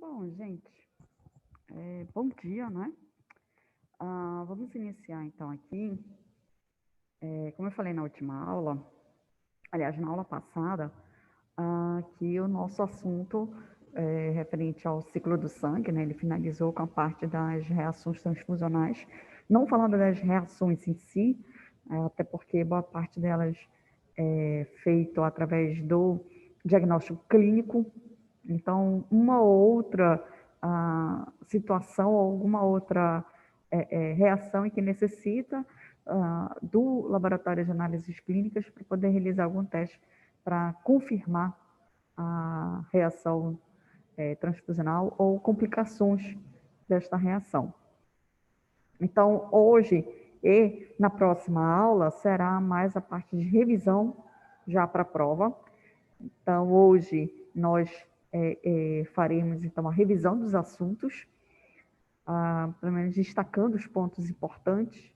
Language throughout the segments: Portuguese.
Bom, gente, bom dia, né? Vamos iniciar então aqui. Como eu falei na última aula, aliás, na aula passada, que o nosso assunto referente ao ciclo do sangue, né? Ele finalizou com a parte das reações transfusionais, não falando das reações em si, até porque boa parte delas é feito através do diagnóstico clínico. Então, uma ou outra situação ou alguma outra reação em que necessita do laboratório de análises clínicas para poder realizar algum teste para confirmar a reação transfusional ou complicações desta reação. Então, hoje e na próxima aula será mais a parte de revisão já para a prova. Então, hoje nós faremos então a revisão dos assuntos, pelo menos destacando os pontos importantes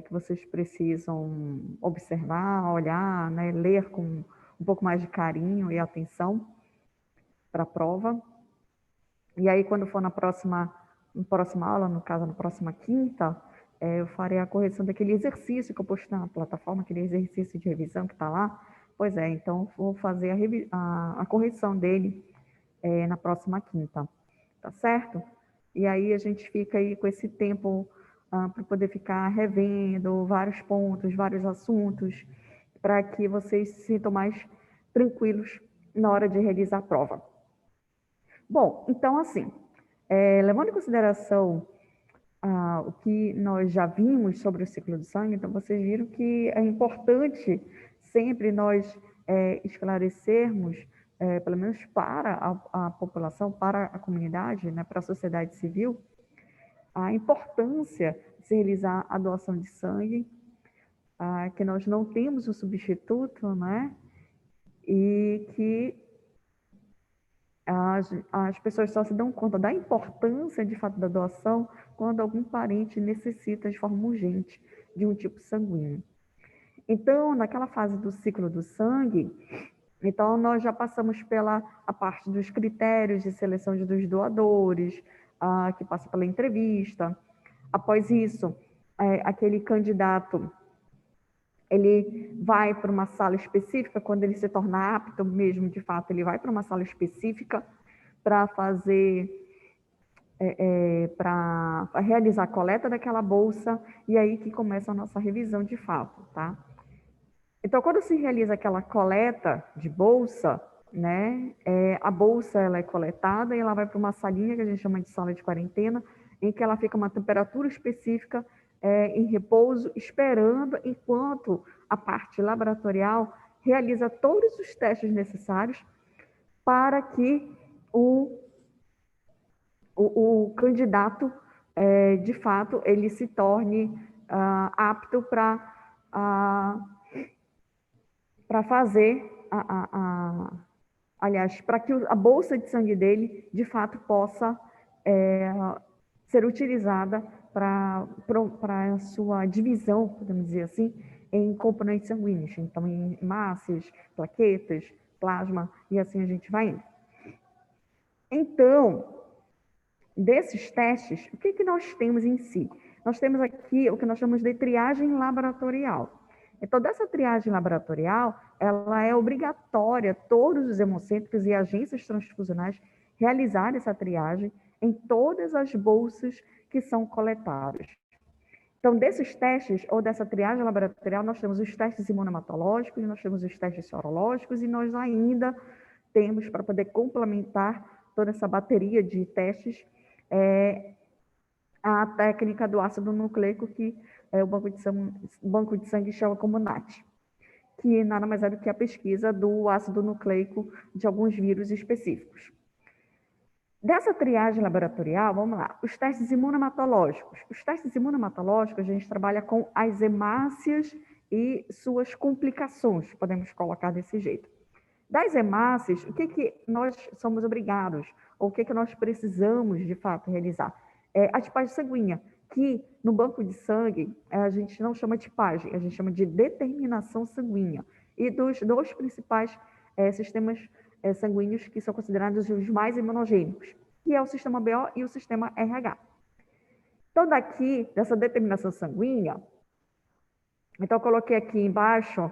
que vocês precisam observar, olhar, né, ler com um pouco mais de carinho e atenção para a prova. E aí, quando for na próxima aula, no caso, na próxima quinta, eu farei a correção daquele exercício que eu postei na plataforma, aquele exercício de revisão que está lá. Pois é, então vou fazer a correção dele na próxima quinta, tá certo? E aí a gente fica aí com esse tempo para poder ficar revendo vários pontos, vários assuntos, para que vocês se sintam mais tranquilos na hora de realizar a prova. Bom, então assim, levando em consideração o que nós já vimos sobre o ciclo do sangue, então vocês viram que é importante sempre nós esclarecermos, pelo menos para a população, para a comunidade, né, para a sociedade civil, a importância de se realizar a doação de sangue, que nós não temos um substituto, né, e que as pessoas só se dão conta da importância, de fato, da doação quando algum parente necessita de forma urgente de um tipo sanguíneo. Então, naquela fase do ciclo do sangue, então nós já passamos pela a parte dos critérios de seleção dos doadores, que passa pela entrevista. Após isso, aquele candidato ele vai para uma sala específica, quando ele se torna apto mesmo, de fato, ele vai para uma sala específica para fazer, para realizar a coleta daquela bolsa, e aí que começa a nossa revisão de fato, tá? Então, quando se realiza aquela coleta de bolsa, né, a bolsa ela é coletada e ela vai para uma salinha que a gente chama de sala de quarentena, em que ela fica uma temperatura específica em repouso, esperando enquanto a parte laboratorial realiza todos os testes necessários para que o candidato, de fato, ele se torne apto para fazer, aliás, para que a bolsa de sangue dele, de fato, possa ser utilizada para a sua divisão, podemos dizer assim, em componentes sanguíneos, então em hemácias, plaquetas, plasma, e assim a gente vai indo. Então, desses testes, o que nós temos em si? Nós temos aqui o que nós chamamos de triagem laboratorial. Então, dessa triagem laboratorial, ela é obrigatória, todos os hemocentros e agências transfusionais realizarem essa triagem em todas as bolsas que são coletadas. Então, desses testes, ou dessa triagem laboratorial, nós temos os testes imunohematológicos, nós temos os testes sorológicos e nós ainda temos, para poder complementar toda essa bateria de testes, a técnica do ácido nucleico, que o banco de sangue chama como NAT, que nada mais é do que a pesquisa do ácido nucleico de alguns vírus específicos. Dessa triagem laboratorial, vamos lá, os testes imunohematológicos. Os testes imunohematológicos, a gente trabalha com as hemácias e suas complicações, podemos colocar desse jeito. Das hemácias, o que nós somos obrigados, ou o que nós precisamos, de fato, realizar? A tipagem sanguínea, que no banco de sangue a gente não chama de tipagem, a gente chama de determinação sanguínea. E dos dois principais sistemas sanguíneos que são considerados os mais imunogênicos, que é o sistema BO e o sistema RH. Então, daqui, dessa determinação sanguínea, então eu coloquei aqui embaixo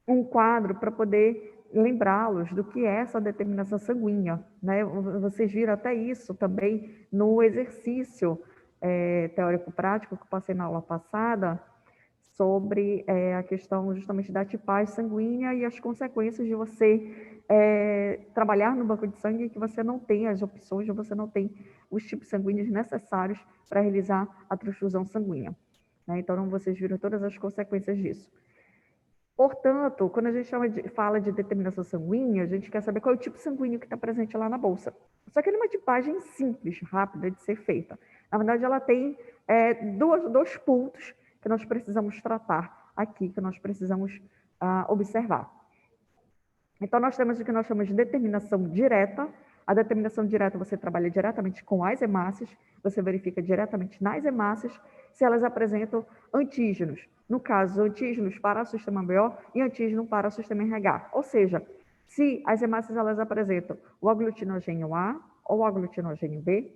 um quadro para poder lembrá-los do que é essa determinação sanguínea, né? Vocês viram até isso também no exercício teórico-prático que eu passei na aula passada, sobre a questão justamente da tipagem sanguínea e as consequências de você trabalhar no banco de sangue, que você não tem as opções, ou você não tem os tipos sanguíneos necessários para realizar a transfusão sanguínea. Né? Então, vocês viram todas as consequências disso. Portanto, quando a gente fala de determinação sanguínea, a gente quer saber qual é o tipo sanguíneo que está presente lá na bolsa. Só que é uma tipagem simples, rápida de ser feita. Na verdade, ela tem dois pontos que nós precisamos tratar aqui, que nós precisamos observar. Então, nós temos o que nós chamamos de determinação direta. A determinação direta, você trabalha diretamente com as hemácias, você verifica diretamente nas hemácias se elas apresentam antígenos. No caso, antígenos para o sistema BO e antígeno para o sistema RH. Ou seja, se as hemácias elas apresentam o aglutinogênio A ou o aglutinogênio B,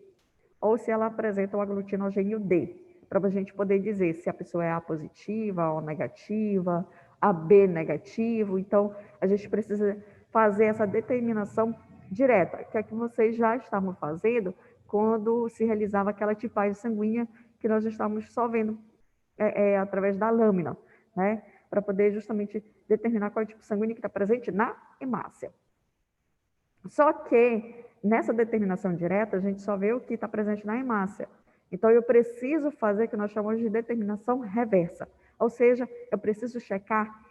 ou se ela apresenta o aglutinogênio D, para a gente poder dizer se a pessoa é A positiva, O negativa, AB negativo. Então, a gente precisa fazer essa determinação direta, que é que vocês já estavam fazendo quando se realizava aquela tipagem sanguínea que nós estávamos só vendo através da lâmina, né? Para poder justamente determinar qual é o tipo sanguíneo que está presente na hemácia. Só que nessa determinação direta, a gente só vê o que está presente na hemácia. Então, eu preciso fazer o que nós chamamos de determinação reversa. Ou seja, eu preciso checar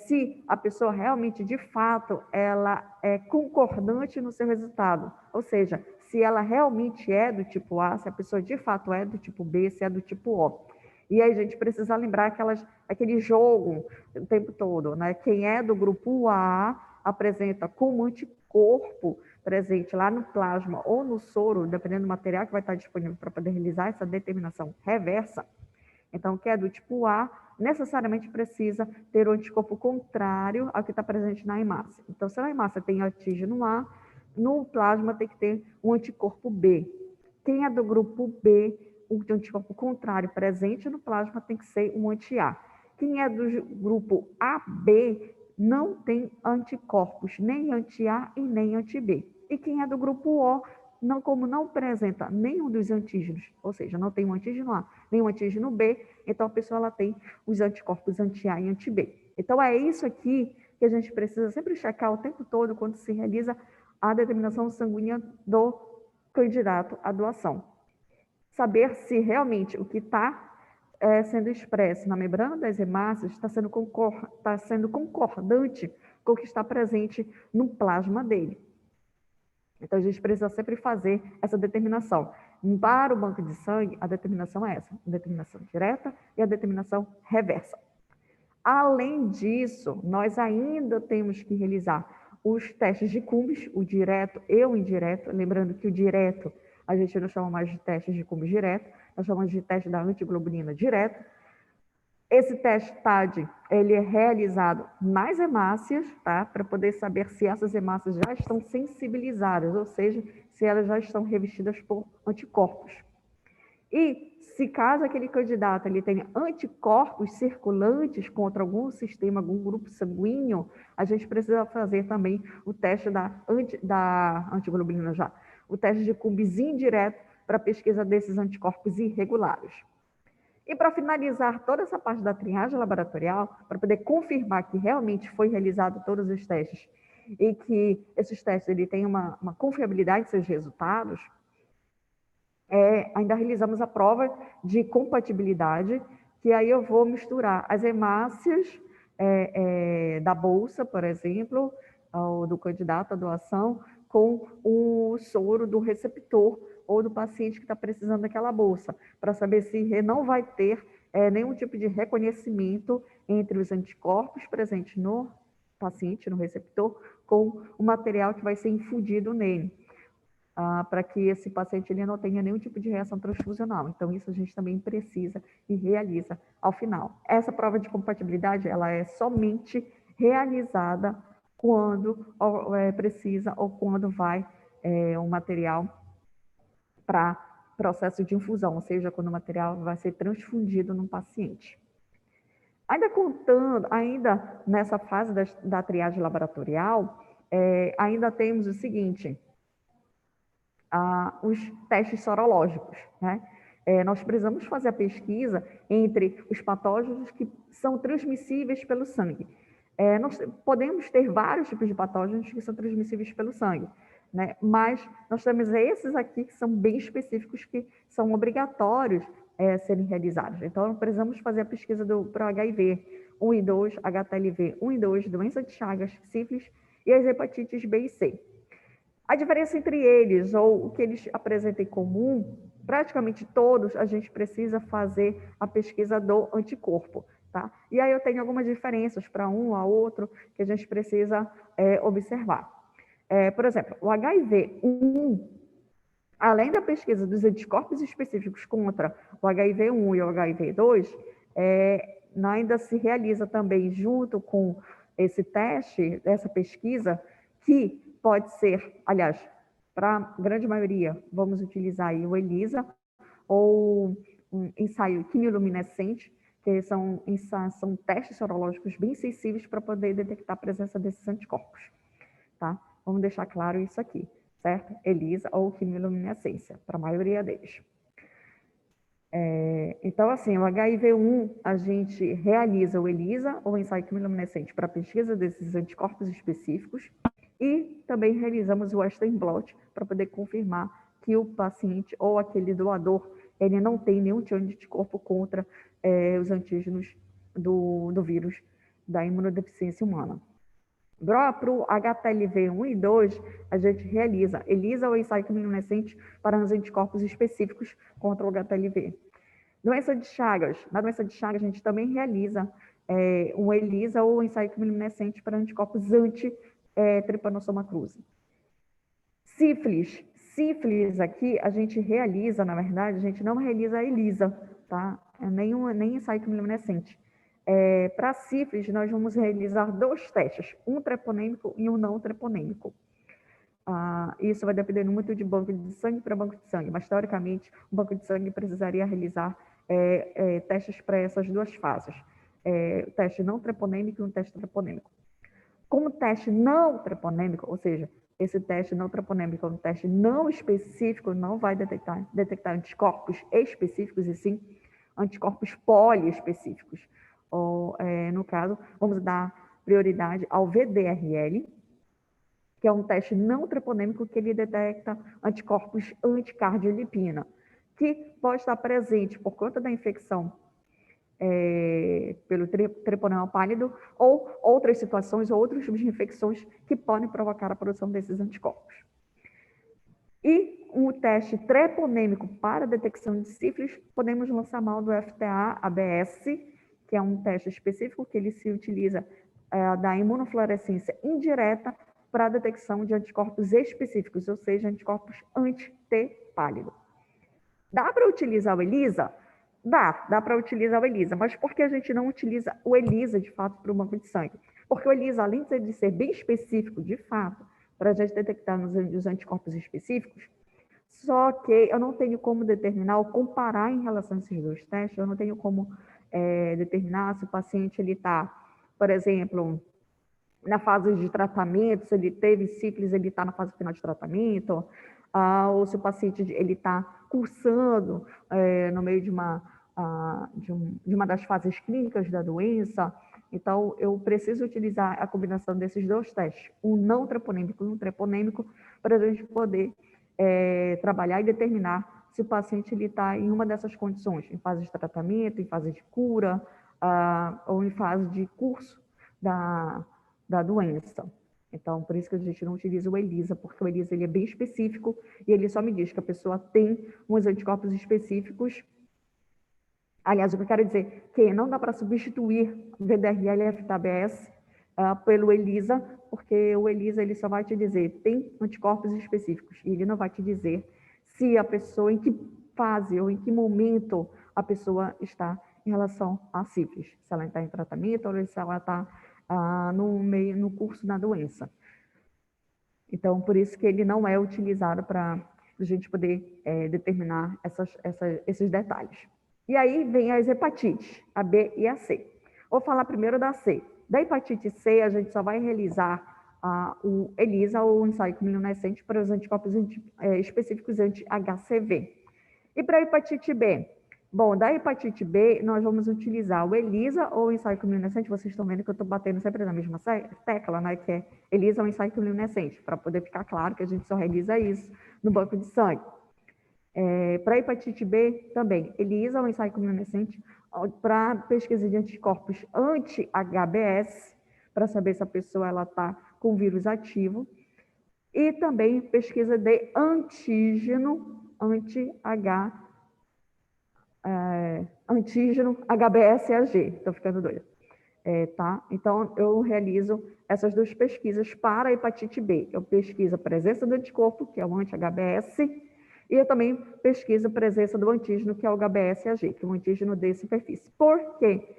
se a pessoa realmente, de fato, ela é concordante no seu resultado. Ou seja, se ela realmente é do tipo A, se a pessoa de fato é do tipo B, se é do tipo O. E aí a gente precisa lembrar aquele jogo o tempo todo, né? Quem é do grupo A apresenta como anticorpo presente lá no plasma ou no soro, dependendo do material que vai estar disponível para poder realizar essa determinação reversa. Então, quem é do tipo A, necessariamente precisa ter o anticorpo contrário ao que está presente na hemácia. Então, se na hemácia tem antígeno A, no plasma tem que ter um anticorpo B. Quem é do grupo B, o anticorpo contrário presente no plasma tem que ser um anti-A. Quem é do grupo AB não tem anticorpos, nem anti-A e nem anti-B. E quem é do grupo O, como não apresenta nenhum dos antígenos, ou seja, não tem um antígeno A, nem um antígeno B, então a pessoa ela tem os anticorpos anti-A e anti-B. Então é isso aqui que a gente precisa sempre checar o tempo todo quando se realiza a determinação sanguínea do candidato à doação. Saber se realmente o que está sendo expresso na membrana das hemácias está sendo concordante com o que está presente no plasma dele. Então, a gente precisa sempre fazer essa determinação. Para o banco de sangue, a determinação é essa, a determinação direta e a determinação reversa. Além disso, nós ainda temos que realizar os testes de Cumbis, o direto e o indireto, lembrando que o direto a gente não chama mais de testes de Cumbis direto, nós chamamos de teste da antiglobulina direto. Esse teste TAD, ele é realizado nas hemácias, tá? Para poder saber se essas hemácias já estão sensibilizadas, ou seja, se elas já estão revestidas por anticorpos. E se caso aquele candidato ele tenha anticorpos circulantes contra algum sistema, algum grupo sanguíneo, a gente precisa fazer também o teste da antiglobulina já, o teste de Cumbis indireto para pesquisa desses anticorpos irregulares. E para finalizar toda essa parte da triagem laboratorial, para poder confirmar que realmente foi realizado todos os testes e que esses testes ele têm uma confiabilidade em seus resultados, ainda realizamos a prova de compatibilidade, que aí eu vou misturar as hemácias da bolsa, por exemplo, do candidato à doação, com o soro do receptor ou do paciente que está precisando daquela bolsa, para saber se não vai ter nenhum tipo de reconhecimento entre os anticorpos presentes no paciente, no receptor, com o material que vai ser infundido nele, para que esse paciente ele não tenha nenhum tipo de reação transfusional. Então, isso a gente também precisa e realiza ao final. Essa prova de compatibilidade, ela é somente realizada quando precisa ou quando vai um material para processo de infusão, ou seja, quando o material vai ser transfundido no paciente. Ainda nessa fase da triagem laboratorial, ainda temos o seguinte, os testes sorológicos, né? Nós precisamos fazer a pesquisa entre os patógenos que são transmissíveis pelo sangue. Nós podemos ter vários tipos de patógenos que são transmissíveis pelo sangue, né? Mas nós temos esses aqui que são bem específicos, que são obrigatórios serem realizados. Então, precisamos fazer a pesquisa para o HIV 1 e 2, HTLV 1 e 2, doença de Chagas, sífilis e as hepatites B e C. A diferença entre eles, ou o que eles apresentam em comum, praticamente todos a gente precisa fazer a pesquisa do anticorpo, tá? E aí eu tenho algumas diferenças para um a outro que a gente precisa observar. Por exemplo, o HIV-1, além da pesquisa dos anticorpos específicos contra o HIV-1 e o HIV-2, ainda se realiza também, junto com esse teste, essa pesquisa, que pode ser, aliás, para a grande maioria, vamos utilizar aí o ELISA, ou um ensaio quimiluminescente, que são testes sorológicos bem sensíveis para poder detectar a presença desses anticorpos, tá? Vamos deixar claro isso aqui, certo? ELISA ou quimiluminescência, para a maioria deles. Então, assim, o HIV-1, a gente realiza o ELISA, ou ensaio quimiluminescente, para a pesquisa desses anticorpos específicos, e também realizamos o Western blot para poder confirmar que o paciente ou aquele doador, ele não tem nenhum tipo de anticorpo contra os antígenos do vírus da imunodeficiência humana. Para o HTLV 1 e 2, a gente realiza ELISA ou ensaio quimiluminescente para os anticorpos específicos contra o HTLV. Doença de Chagas. Na doença de Chagas, a gente também realiza um ELISA ou ensaio quimiluminescente para anticorpos anti-Trypanosoma cruzi. Sífilis. Sífilis aqui, a gente realiza, na verdade, a gente não realiza a ELISA, tá? Nem ensaio quimiluminescente. Para sífilis, nós vamos realizar 2 testes, um treponêmico e um não treponêmico. Isso vai depender muito de banco de sangue para banco de sangue, mas, teoricamente, o banco de sangue precisaria realizar testes para essas 2 fases, o teste não treponêmico e um teste treponêmico. Como teste não treponêmico, ou seja, esse teste não treponêmico é um teste não específico, não vai detectar anticorpos específicos, e sim anticorpos poliespecíficos. Ou, no caso, vamos dar prioridade ao VDRL, que é um teste não treponêmico que ele detecta anticorpos anticardiolipina, que pode estar presente por conta da infecção pelo treponema pálido ou outras situações ou outros tipos de infecções que podem provocar a produção desses anticorpos. E o teste treponêmico para a detecção de sífilis, podemos lançar mão do FTA-ABS, que é um teste específico que ele se utiliza da imunofluorescência indireta para a detecção de anticorpos específicos, ou seja, anticorpos anti-T pálido. Dá para utilizar o ELISA? Dá para utilizar o ELISA, mas por que a gente não utiliza o ELISA, de fato, para o banco de sangue? Porque o ELISA, além de ser bem específico, de fato, para a gente detectar os anticorpos específicos, só que eu não tenho como determinar ou comparar em relação a esses 2 testes, eu não tenho como determinar se o paciente está, por exemplo, na fase de tratamento, se ele teve sífilis, ele está na fase final de tratamento, ou se o paciente está cursando no meio de uma das fases clínicas da doença. Então, eu preciso utilizar a combinação desses 2 testes, um não treponêmico e um treponêmico, para a gente poder trabalhar e determinar se o paciente está em uma dessas condições, em fase de tratamento, em fase de cura, ou em fase de curso da doença. Então, por isso que a gente não utiliza o ELISA, porque o ELISA ele é bem específico e ele só me diz que a pessoa tem uns anticorpos específicos. Aliás, o que eu quero dizer é que não dá para substituir o VDRL e FTABS pelo ELISA, porque o ELISA ele só vai te dizer tem anticorpos específicos e ele não vai te dizer se a pessoa, em que fase ou em que momento a pessoa está em relação à sífilis, se ela está em tratamento ou se ela está no curso da doença. Então, por isso que ele não é utilizado para a gente poder determinar esses detalhes. E aí vem as hepatites, a B e a C. Vou falar primeiro da C. Da hepatite C, a gente só vai realizar o ELISA, ou o ensaio quimilunescente, para os anticorpos específicos anti-HCV. E para a hepatite B? Bom, da hepatite B, nós vamos utilizar o ELISA ou o ensaio quimilunescente. Vocês estão vendo que eu estou batendo sempre na mesma tecla, né? Que é ELISA ou ensaio quimilunescente, para poder ficar claro que a gente só realiza isso no banco de sangue. Para a hepatite B, também, ELISA ou ensaio quimilunescente, para pesquisa de anticorpos anti-HBS, para saber se a pessoa está com vírus ativo. E também pesquisa de antígeno antígeno HBsAg, estou ficando doida. Tá? Então, eu realizo essas duas pesquisas para a hepatite B. Eu pesquiso a presença do anticorpo, que é o anti-HBs, e eu também pesquiso a presença do antígeno, que é o HBsAg, que é um antígeno de superfície. Por quê?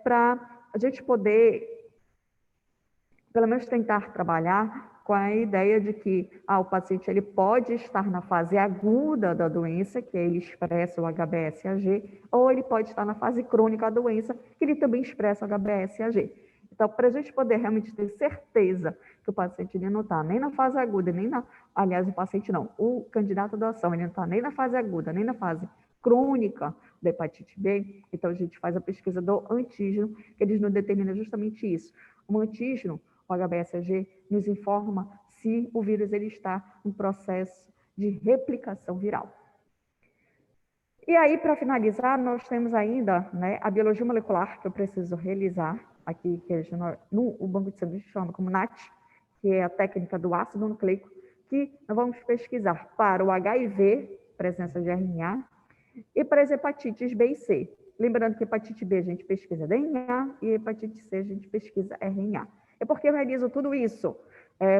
Para a gente poder, pelo menos, tentar trabalhar com a ideia de que o paciente ele pode estar na fase aguda da doença, que ele expressa o HBsAg, ou ele pode estar na fase crônica da doença, que ele também expressa o HBsAg. Então, para a gente poder realmente ter certeza que o paciente ele não está nem na fase aguda, nem na... Aliás, o paciente não, o candidato à ação, ele não está nem na fase aguda, nem na fase crônica da hepatite B, então a gente faz a pesquisa do antígeno, que eles nos determinam justamente isso. O antígeno, o HBsAg, nos informa se o vírus ele está em processo de replicação viral. E aí, para finalizar, nós temos ainda, né, a biologia molecular, que eu preciso realizar aqui, que no banco de sangue chama como NAT, que é a técnica do ácido nucleico, que nós vamos pesquisar para o HIV, presença de RNA, e para as hepatites B e C. Lembrando que hepatite B a gente pesquisa DNA e hepatite C a gente pesquisa RNA. É porque eu realizo tudo isso,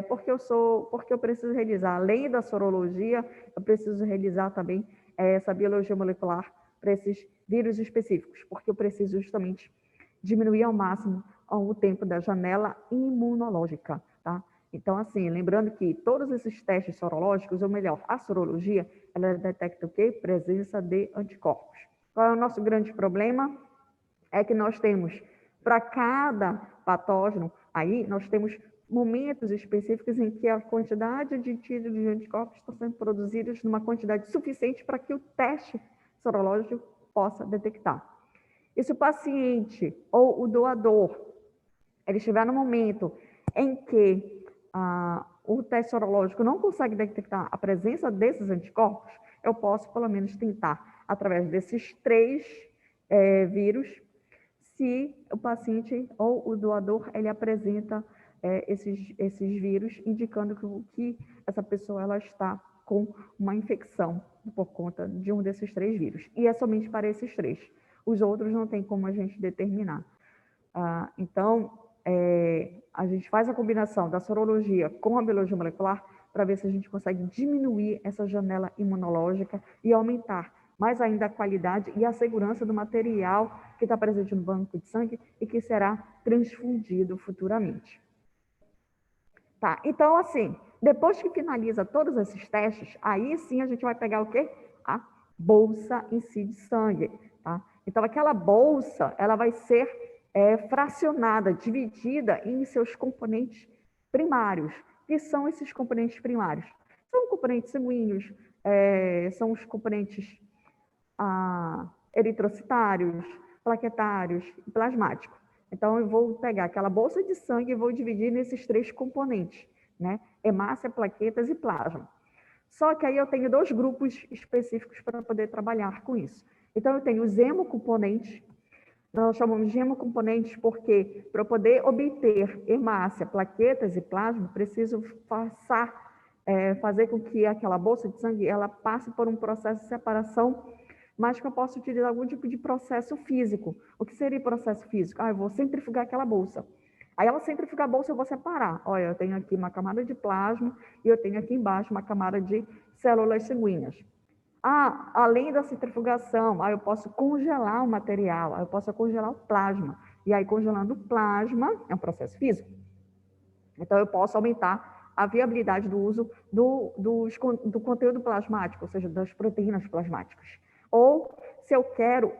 porque eu preciso realizar, além da sorologia, eu preciso realizar também essa biologia molecular para esses vírus específicos, porque eu preciso justamente diminuir ao máximo o tempo da janela imunológica, tá? Então, assim, lembrando que todos esses testes sorológicos, ou melhor, a sorologia, ela detecta o quê? Presença de anticorpos. Qual é o nosso grande problema? É que nós temos, para cada patógeno, aí nós temos momentos específicos em que a quantidade de títulos de anticorpos está sendo produzidos numa quantidade suficiente para que o teste sorológico possa detectar. E se o paciente ou o doador ele estiver no momento em que o teste sorológico não consegue detectar a presença desses anticorpos, eu posso, pelo menos, tentar, através desses 3 vírus, se o paciente ou o doador ele apresenta esses vírus, indicando que essa pessoa ela está com uma infecção por conta de um desses 3 vírus. E é somente para esses 3. Os outros não tem como a gente determinar. Então, a gente faz a combinação da sorologia com a biologia molecular para ver se a gente consegue diminuir essa janela imunológica e aumentar mais ainda a qualidade e a segurança do material que está presente no banco de sangue e que será transfundido futuramente. Tá, então, assim, depois que finaliza todos esses testes, aí sim a gente vai pegar o quê? A bolsa em si de sangue, tá? Então, aquela bolsa, ela vai ser fracionada, dividida em seus componentes primários. O que são esses componentes primários? São componentes sanguíneos, são os componentes eritrocitários, plaquetários e plasmáticos. Então, eu vou pegar aquela bolsa de sangue e vou dividir nesses 3 componentes, né? Hemácia, plaquetas e plasma. Só que aí eu tenho 2 grupos específicos para poder trabalhar com isso. Então, eu tenho os hemocomponentes. Nós chamamos de hemocomponentes porque, para eu poder obter hemácia, plaquetas e plasma, preciso fazer com que aquela bolsa de sangue ela passe por um processo de separação, mas que eu possa utilizar algum tipo de processo físico. O que seria processo físico? Eu vou centrifugar aquela bolsa. Aí, ao centrifugar a bolsa, eu vou separar. Olha, eu tenho aqui uma camada de plasma e eu tenho aqui embaixo uma camada de células sanguíneas. Além da centrifugação, eu posso congelar o material, eu posso congelar o plasma. E aí, congelando o plasma, é um processo físico. Então, eu posso aumentar a viabilidade do uso do conteúdo plasmático, ou seja, das proteínas plasmáticas. Ou, se eu quero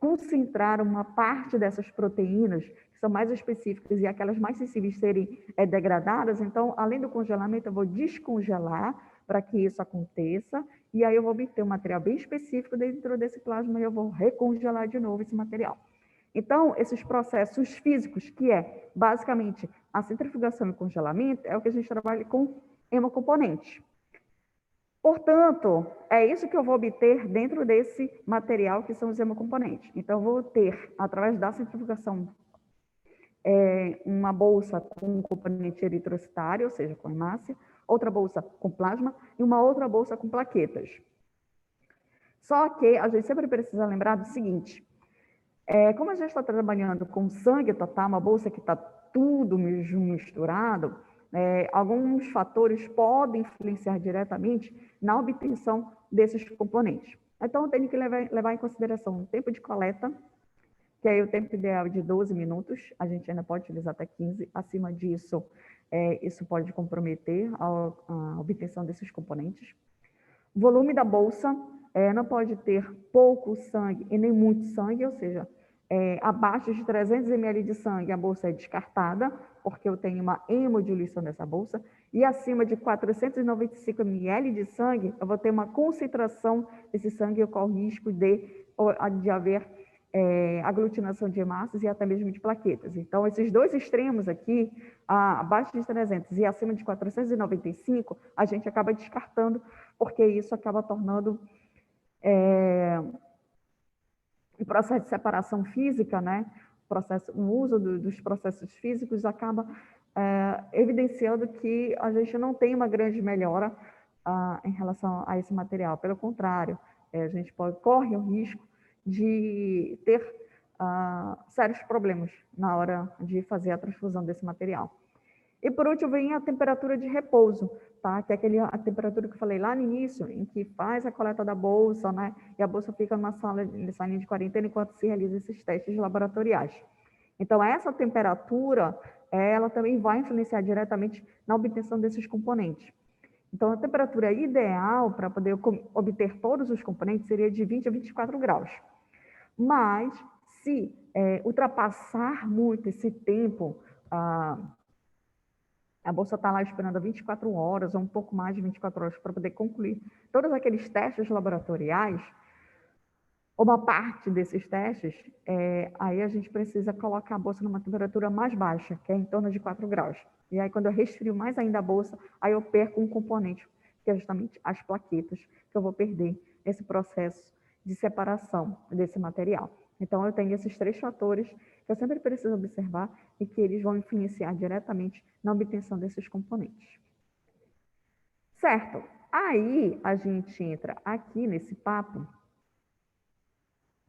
concentrar uma parte dessas proteínas, que são mais específicas e aquelas mais sensíveis serem degradadas, então, além do congelamento, eu vou descongelar para que isso aconteça, e aí eu vou obter um material bem específico dentro desse plasma e eu vou recongelar de novo esse material. Então, esses processos físicos, que é basicamente a centrifugação e congelamento, é o que a gente trabalha com hemocomponentes. Portanto, é isso que eu vou obter dentro desse material, que são os hemocomponentes. Então, eu vou ter, através da centrifugação, uma bolsa com um componente eritrocitário, ou seja, com hemácia, outra bolsa com plasma e uma outra bolsa com plaquetas. Só que a gente sempre precisa lembrar do seguinte: como a gente está trabalhando com sangue total, uma bolsa que está tudo misturado, alguns fatores podem influenciar diretamente na obtenção desses componentes. Então, eu tenho que levar em consideração o tempo de coleta, que aí o tempo ideal é de 12 minutos, a gente ainda pode utilizar até 15, acima disso, isso pode comprometer a obtenção desses componentes. O volume da bolsa não pode ter pouco sangue e nem muito sangue, ou seja, abaixo de 300 ml de sangue, a bolsa é descartada, porque eu tenho uma hemodiluição dessa bolsa, e acima de 495 ml de sangue, eu vou ter uma concentração desse sangue e ocorre o risco de haver aglutinação de hemácias e até mesmo de plaquetas. Então, esses dois extremos aqui, abaixo de 300 e acima de 495, a gente acaba descartando, porque isso acaba tornando o processo de separação física, né? O uso dos processos físicos acaba evidenciando que a gente não tem uma grande melhora em relação a esse material. Pelo contrário, a gente corre o risco de ter sérios problemas na hora de fazer a transfusão desse material. E por último vem a temperatura de repouso, tá? Que é a temperatura que eu falei lá no início, em que faz a coleta da bolsa, né? E a bolsa fica numa salinha de quarentena enquanto se realiza esses testes laboratoriais. Então, essa temperatura, ela também vai influenciar diretamente na obtenção desses componentes. Então, a temperatura ideal para poder obter todos os componentes seria de 20 a 24 graus. Mas, se ultrapassar muito esse tempo, a bolsa está lá esperando 24 horas ou um pouco mais de 24 horas para poder concluir todos aqueles testes laboratoriais, uma parte desses testes, aí a gente precisa colocar a bolsa numa temperatura mais baixa, que é em torno de 4 graus. E aí, quando eu resfrio mais ainda a bolsa, aí eu perco um componente, que é justamente as plaquetas, que eu vou perder nesse processo de separação desse material. Então, eu tenho esses três fatores que eu sempre preciso observar e que eles vão influenciar diretamente na obtenção desses componentes. Certo? Aí, a gente entra aqui nesse papo,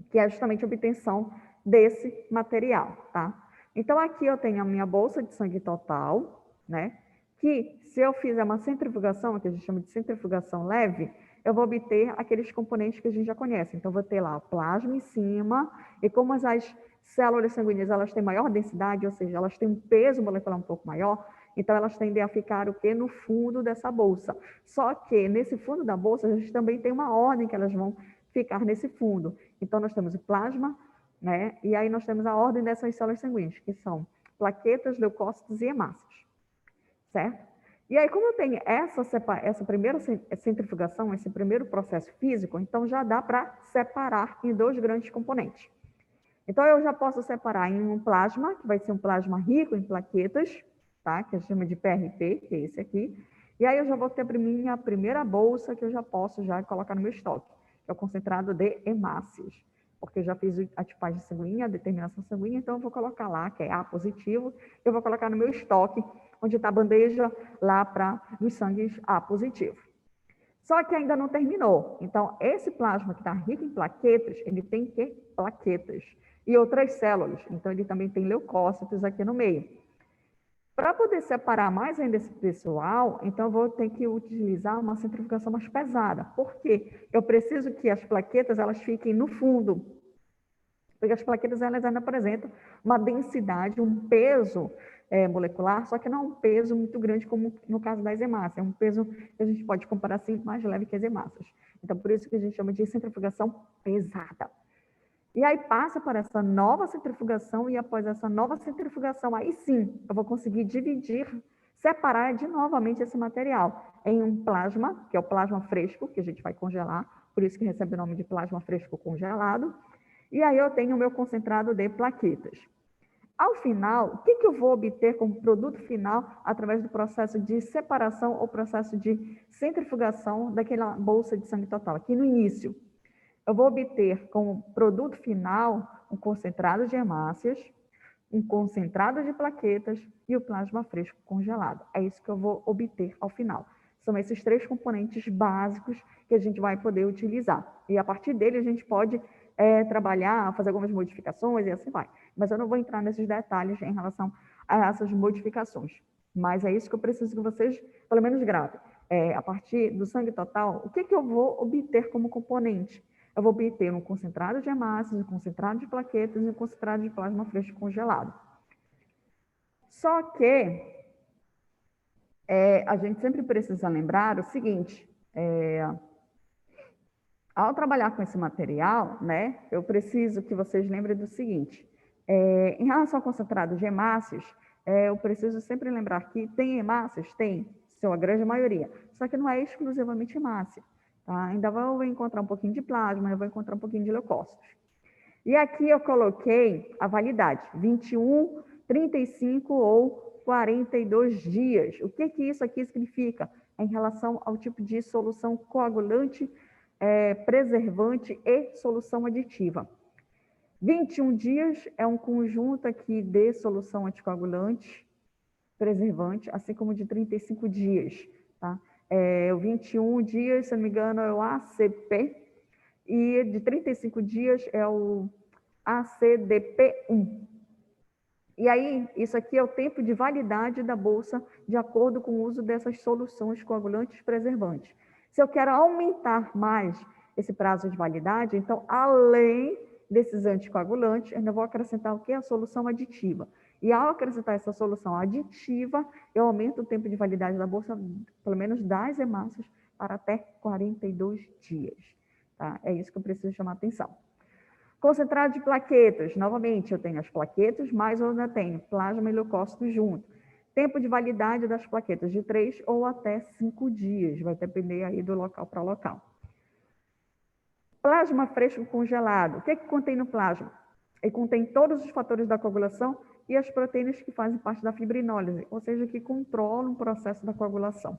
que é justamente a obtenção desse material, tá? Então, aqui eu tenho a minha bolsa de sangue total, né? Que, se eu fizer uma centrifugação, que a gente chama de centrifugação leve, eu vou obter aqueles componentes que a gente já conhece. Então, vou ter lá o plasma em cima, e como as células sanguíneas elas têm maior densidade, ou seja, elas têm um peso molecular um pouco maior, então elas tendem a ficar o quê? No fundo dessa bolsa. Só que nesse fundo da bolsa, a gente também tem uma ordem que elas vão ficar nesse fundo. Então, nós temos o plasma, né? E aí nós temos a ordem dessas células sanguíneas, que são plaquetas, leucócitos e hemácias, certo? E aí, como eu tenho essa primeira centrifugação, esse primeiro processo físico, então já dá para separar em dois grandes componentes. Então, eu já posso separar em um plasma, que vai ser um plasma rico em plaquetas, tá? Que a gente chama de PRP, que é esse aqui. E aí, eu já vou ter a minha primeira bolsa, que eu já posso colocar no meu estoque, que é o concentrado de hemácias, porque eu já fiz a tipagem sanguínea, a determinação sanguínea, então eu vou colocar lá, que é A positivo, eu vou colocar no meu estoque, onde está a bandeja lá para os sangues A positivo. Só que ainda não terminou. Então, esse plasma que está rico em plaquetas, ele tem que plaquetas e outras células. Então, ele também tem leucócitos aqui no meio. Para poder separar mais ainda esse pessoal, então eu vou ter que utilizar uma centrifugação mais pesada. Por quê? Eu preciso que as plaquetas elas fiquem no fundo. Porque as plaquetas, elas ainda apresentam uma densidade, um peso molecular, só que não é um peso muito grande como no caso das hemácias, é um peso que a gente pode comparar assim, mais leve que as hemácias. Então, por isso que a gente chama de centrifugação pesada. E aí passa por essa nova centrifugação, e após essa nova centrifugação, aí sim, eu vou conseguir dividir, separar de novamente esse material em um plasma, que é o plasma fresco, que a gente vai congelar, por isso que recebe o nome de plasma fresco congelado, e aí eu tenho o meu concentrado de plaquetas. Ao final, o que eu vou obter como produto final através do processo de separação ou processo de centrifugação daquela bolsa de sangue total? Aqui no início, eu vou obter como produto final um concentrado de hemácias, um concentrado de plaquetas e o plasma fresco congelado. É isso que eu vou obter ao final. São esses 3 componentes básicos que a gente vai poder utilizar. E a partir dele a gente pode trabalhar, fazer algumas modificações e assim vai. Mas eu não vou entrar nesses detalhes em relação a essas modificações. Mas é isso que eu preciso que vocês, pelo menos, gravem. A partir do sangue total, o que eu vou obter como componente? Eu vou obter um concentrado de hemácias, um concentrado de plaquetas e um concentrado de plasma fresco congelado. Só que a gente sempre precisa lembrar o seguinte, ao trabalhar com esse material, né, eu preciso que vocês lembrem do seguinte, em relação ao concentrado de hemácias, eu preciso sempre lembrar que tem hemácias? Tem, são a grande maioria, só que não é exclusivamente hemácia. Tá? Ainda vou encontrar um pouquinho de plasma, eu vou encontrar um pouquinho de leucócitos. E aqui eu coloquei a validade, 21, 35 ou 42 dias. O que isso aqui significa em relação ao tipo de solução coagulante, preservante e solução aditiva? 21 dias é um conjunto aqui de solução anticoagulante, preservante, assim como de 35 dias. Tá? O 21 dias, se não me engano, é o ACP, e de 35 dias é o ACDP1. E aí, isso aqui é o tempo de validade da bolsa de acordo com o uso dessas soluções coagulantes preservantes. Se eu quero aumentar mais esse prazo de validade, então, além desses anticoagulantes, eu ainda vou acrescentar o que? A solução aditiva. E ao acrescentar essa solução aditiva, eu aumento o tempo de validade da bolsa, pelo menos das hemácias, para até 42 dias. Tá? É isso que eu preciso chamar a atenção. Concentrado de plaquetas, novamente, eu tenho as plaquetas, mas eu ainda tenho plasma e leucócitos junto. Tempo de validade das plaquetas de 3 ou até 5 dias, vai depender aí do local para local. Plasma fresco congelado, o que contém no plasma? Ele contém todos os fatores da coagulação e as proteínas que fazem parte da fibrinólise, ou seja, que controlam o processo da coagulação.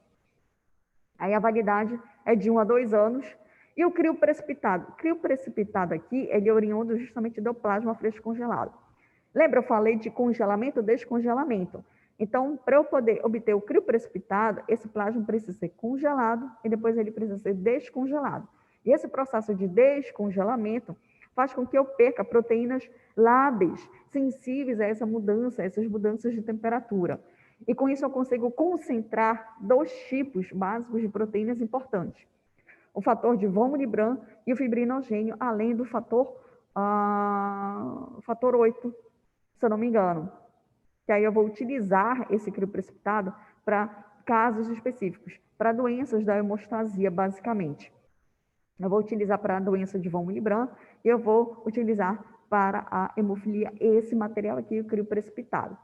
Aí a validade é de 1 a 2 anos. E o crio precipitado? O crio precipitado aqui, ele é oriundo justamente do plasma fresco congelado. Lembra, eu falei de congelamento e descongelamento. Então, para eu poder obter o crio precipitado, esse plasma precisa ser congelado e depois ele precisa ser descongelado. E esse processo de descongelamento faz com que eu perca proteínas lábeis, sensíveis a essa mudança, a essas mudanças de temperatura. E com isso eu consigo concentrar 2 tipos básicos de proteínas importantes. O fator de von Willebrand e o fibrinogênio, além do fator 8, se eu não me engano. Que aí eu vou utilizar esse crio precipitado para casos específicos, para doenças da hemostasia, basicamente. Eu vou utilizar para a doença de von Willebrand e eu vou utilizar para a hemofilia esse material aqui, o crio precipitado.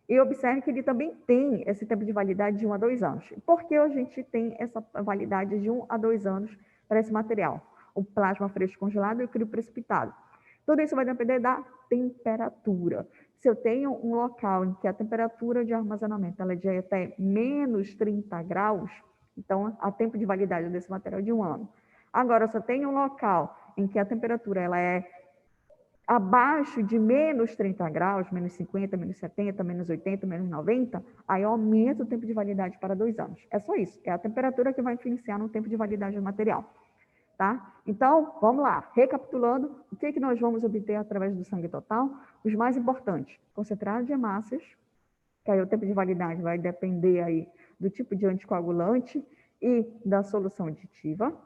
E observe que ele também tem esse tempo de validade de 1 a 2 anos. Por que a gente tem essa validade de 1 a 2 anos para esse material? O plasma fresco congelado e o crio precipitado. Tudo isso vai depender da temperatura. Se eu tenho um local em que a temperatura de armazenamento ela é de até menos 30 graus, então, há tempo de validade desse material de 1 ano. Agora, se eu tenho um local em que a temperatura ela é abaixo de menos 30 graus, menos 50, menos 70, menos 80, menos 90, aí eu aumento o tempo de validade para 2 anos. É só isso, é a temperatura que vai influenciar no tempo de validade do material. Tá? Então, vamos lá, recapitulando, o que nós vamos obter através do sangue total? Os mais importantes, concentrado de hemácias, que aí o tempo de validade vai depender aí do tipo de anticoagulante e da solução aditiva,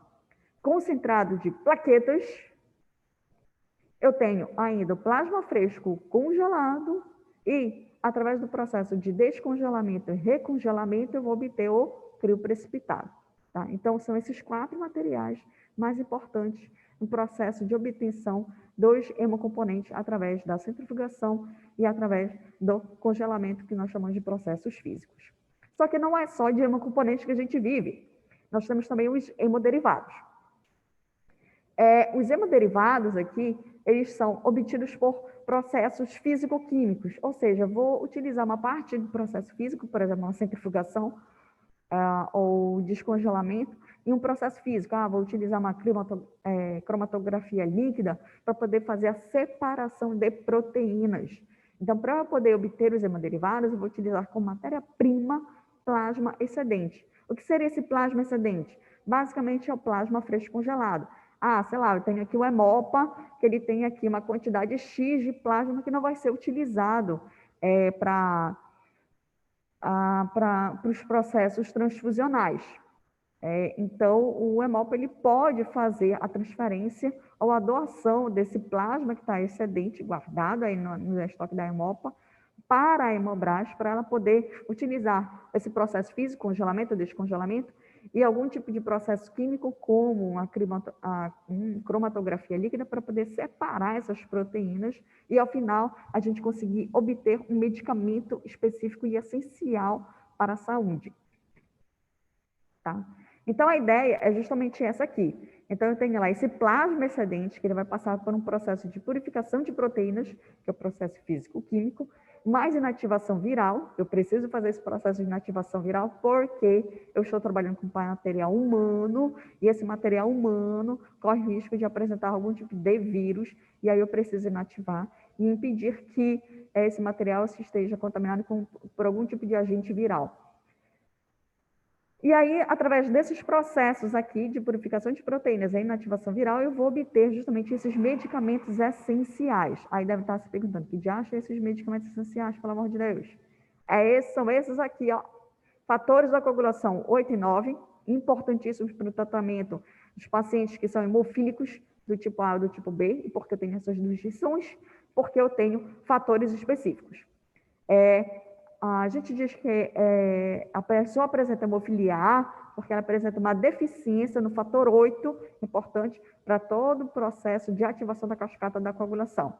concentrado de plaquetas eu tenho ainda o plasma fresco congelado e, através do processo de descongelamento e recongelamento, eu vou obter o crio precipitado. Tá? Então, são esses 4 materiais mais importantes no processo de obtenção dos hemocomponentes através da centrifugação e através do congelamento, que nós chamamos de processos físicos. Só que não é só de hemocomponentes que a gente vive. Nós temos também os hemoderivados. Os hemoderivados aqui, eles são obtidos por processos físico-químicos, ou seja, vou utilizar uma parte do processo físico, por exemplo, uma centrifugação ou descongelamento, e um processo físico. Vou utilizar uma cromatografia líquida para poder fazer a separação de proteínas. Então, para eu poder obter os hemoderivados, eu vou utilizar como matéria-prima plasma excedente. O que seria esse plasma excedente? Basicamente, é o plasma fresco congelado. Sei lá, eu tenho aqui o hemopa, que ele tem aqui uma quantidade X de plasma que não vai ser utilizado para os processos transfusionais. Então, o hemopa ele pode fazer a transferência ou a doação desse plasma que está excedente, guardado aí no estoque da hemopa, para a Hemobras, para ela poder utilizar esse processo físico, congelamento, descongelamento, e algum tipo de processo químico, como uma cromatografia líquida, para poder separar essas proteínas e, ao final, a gente conseguir obter um medicamento específico e essencial para a saúde. Tá? Então, a ideia é justamente essa aqui. Então, eu tenho lá esse plasma excedente, que ele vai passar por um processo de purificação de proteínas, que é o processo físico-químico, mais inativação viral. Eu preciso fazer esse processo de inativação viral porque eu estou trabalhando com material humano e esse material humano corre risco de apresentar algum tipo de vírus e aí eu preciso inativar e impedir que esse material se esteja contaminado por algum tipo de agente viral. E aí, através desses processos aqui de purificação de proteínas e inativação viral, eu vou obter justamente esses medicamentos essenciais. Aí deve estar se perguntando, que diacho esses medicamentos essenciais, pelo amor de Deus? São esses aqui, ó. Fatores da coagulação 8 e 9, importantíssimos para o tratamento dos pacientes que são hemofílicos, do tipo A ou do tipo B, e porque eu tenho essas distinções, porque eu tenho fatores específicos. A gente diz que a pessoa apresenta hemofilia A porque ela apresenta uma deficiência no fator 8, importante para todo o processo de ativação da cascata da coagulação.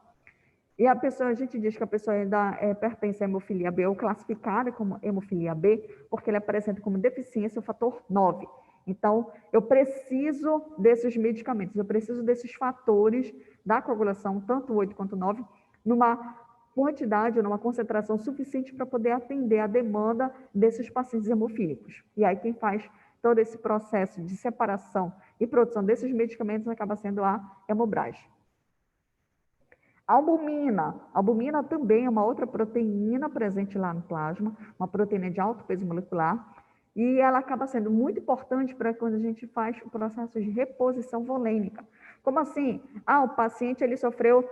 E a gente diz que a pessoa ainda pertence à hemofilia B ou classificada como hemofilia B porque ele apresenta como deficiência o fator 9. Então, eu preciso desses medicamentos, eu preciso desses fatores da coagulação, tanto 8 quanto 9, numa quantidade, numa concentração suficiente para poder atender a demanda desses pacientes hemofílicos. E aí quem faz todo esse processo de separação e produção desses medicamentos acaba sendo a Hemobras. A albumina. A albumina também é uma outra proteína presente lá no plasma, uma proteína de alto peso molecular, e ela acaba sendo muito importante para quando a gente faz o processo de reposição volêmica. Como assim? O paciente ele sofreu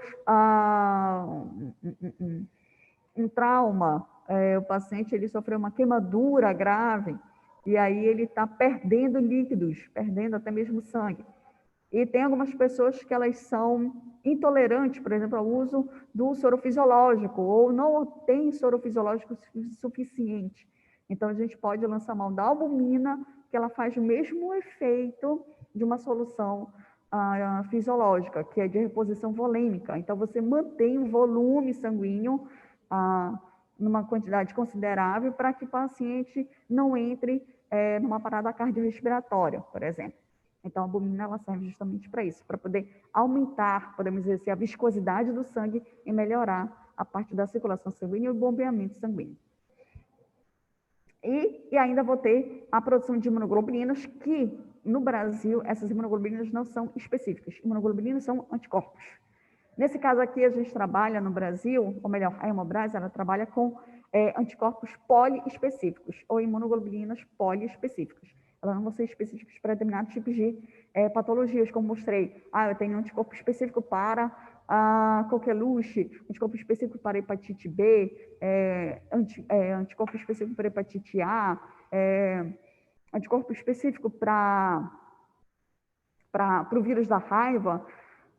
um trauma, o paciente ele sofreu uma queimadura grave, e aí ele está perdendo líquidos, perdendo até mesmo sangue. E tem algumas pessoas que elas são intolerantes, por exemplo, ao uso do soro fisiológico, ou não tem soro fisiológico suficiente. Então, a gente pode lançar mão da albumina, que ela faz o mesmo efeito de uma solução fisiológica, que é de reposição volêmica. Então, você mantém o volume sanguíneo numa quantidade considerável para que o paciente não entre numa parada cardiorrespiratória, por exemplo. Então, a albumina ela serve justamente para isso, para poder aumentar, podemos dizer assim, a viscosidade do sangue e melhorar a parte da circulação sanguínea e o bombeamento sanguíneo. E ainda vou ter a produção de imunoglobulinas, que no Brasil, essas imunoglobulinas não são específicas. Imunoglobulinas são anticorpos. Nesse caso aqui, a gente trabalha no Brasil, ou melhor, a Hemobras, ela trabalha com anticorpos poliespecíficos, ou imunoglobulinas poliespecíficas. Elas não vão ser específicas para determinados tipos de patologias, como mostrei. Eu tenho um anticorpo específico para a coqueluche, anticorpo específico para hepatite B, anticorpo específico para hepatite A, anticorpo específico para o vírus da raiva.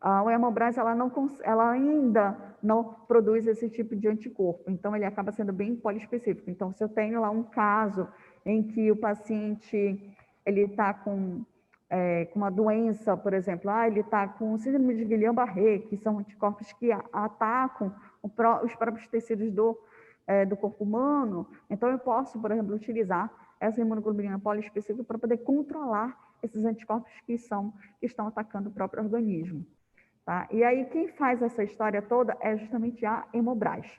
A Hemobras, ela ainda não produz esse tipo de anticorpo, então ele acaba sendo bem poliespecífico. Então, se eu tenho lá um caso em que o paciente ele está com uma doença, por exemplo, ele está com síndrome de Guillain-Barré, que são anticorpos que atacam os próprios tecidos do corpo humano, então eu posso, por exemplo, utilizar essa imunoglobulina poliespecífica para poder controlar esses anticorpos que estão atacando o próprio organismo. Tá? E aí, quem faz essa história toda é justamente a Hemobras.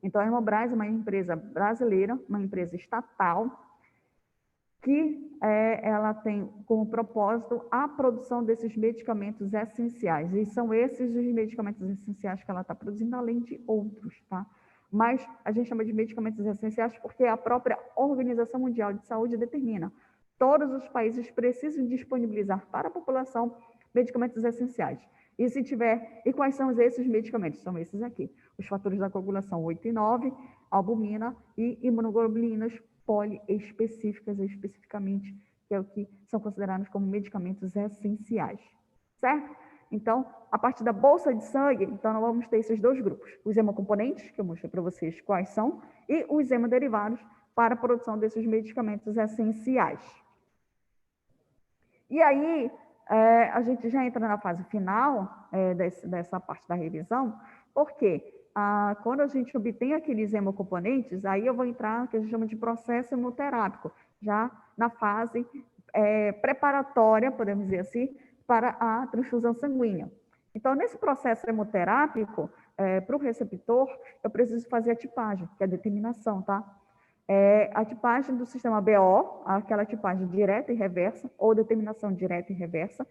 Então, a Hemobras é uma empresa brasileira, uma empresa estatal, que ela tem como propósito a produção desses medicamentos essenciais. E são esses os medicamentos essenciais que ela está produzindo, além de outros, tá? Mas a gente chama de medicamentos essenciais porque a própria Organização Mundial de Saúde determina. Todos os países precisam disponibilizar para a população medicamentos essenciais. E quais são esses medicamentos? São esses aqui. Os fatores da coagulação 8 e 9, albumina e imunoglobulinas poliespecíficas, especificamente, que é o que são considerados como medicamentos essenciais, certo? Então, a partir da bolsa de sangue, então nós vamos ter esses dois grupos, os hemocomponentes, que eu mostrei para vocês quais são, e os hemoderivados para a produção desses medicamentos essenciais. E aí, a gente já entra na fase final dessa parte da revisão, porque quando a gente obtém aqueles hemocomponentes, aí eu vou entrar no que a gente chama de processo hemoterápico, já na fase preparatória, podemos dizer assim, para a transfusão sanguínea. Então, nesse processo hemoterápico, para o receptor, eu preciso fazer a tipagem, que é a determinação, tá? A tipagem do sistema BO, aquela tipagem direta e reversa, ou determinação direta e reversa.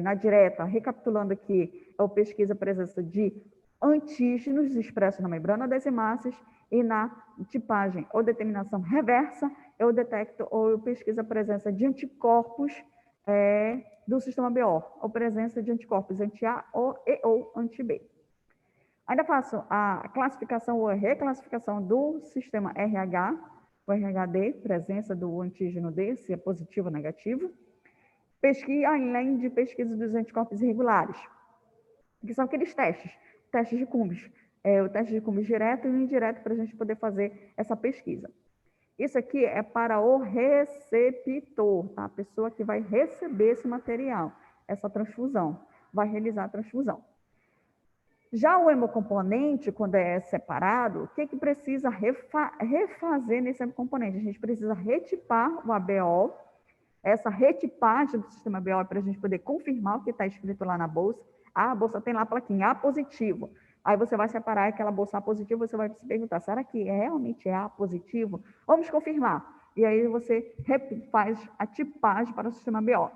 Na direta, recapitulando aqui, eu pesquiso a presença de antígenos expressos na membrana das hemácias, e na tipagem ou determinação reversa, eu detecto ou eu pesquiso a presença de anticorpos do sistema BO, ou presença de anticorpos anti-A ou anti-B. Ainda faço a classificação ou a reclassificação do sistema RH, o RHD, presença do antígeno D, se é positivo ou negativo. Além de pesquisa dos anticorpos irregulares, que são aqueles testes de Cummings. O teste de Cummings direto e indireto para a gente poder fazer essa pesquisa. Isso aqui é para o receptor, tá? A pessoa que vai receber esse material, essa transfusão, vai realizar a transfusão. Já o hemocomponente, quando é separado, o que precisa refazer nesse hemocomponente? A gente precisa retipar o ABO, essa retipagem do sistema ABO para a gente poder confirmar o que está escrito lá na bolsa. A bolsa tem lá a plaquinha A positivo. Aí você vai separar aquela bolsa A positivo, você vai se perguntar, será que realmente é A positivo? Vamos confirmar. E aí você faz a tipagem para o sistema BO.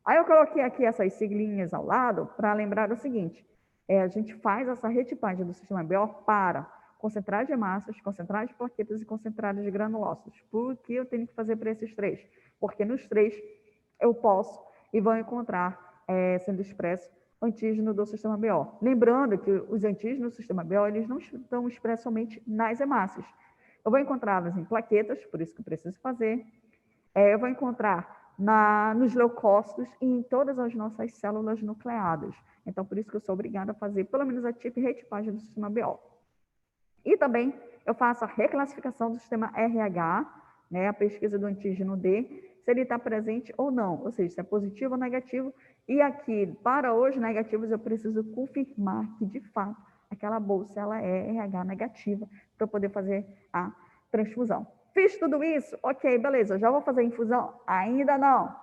Aí eu coloquei aqui essas siglinhas ao lado para lembrar o seguinte, a gente faz essa retipagem do sistema BO para concentrados de hemácias, concentrados de plaquetas e concentrados de granulócitos. Por que eu tenho que fazer para esses três? Porque nos três eu posso e vou encontrar sendo expresso antígeno do sistema BO. Lembrando que os antígenos do sistema BO, eles não estão expressos somente nas hemácias. Eu vou encontrá-los em plaquetas, por isso que eu preciso fazer. Eu vou encontrar nos leucócitos e em todas as nossas células nucleadas. Então, por isso que eu sou obrigada a fazer pelo menos a retipagem do sistema BO. E também eu faço a reclassificação do sistema RH, a pesquisa do antígeno D, se ele está presente ou não, ou seja, se é positivo ou negativo. E aqui, para os negativos, eu preciso confirmar que, de fato, aquela bolsa ela é RH negativa para eu poder fazer a transfusão. Fiz tudo isso? Ok, beleza. Já vou fazer a infusão? Ainda não.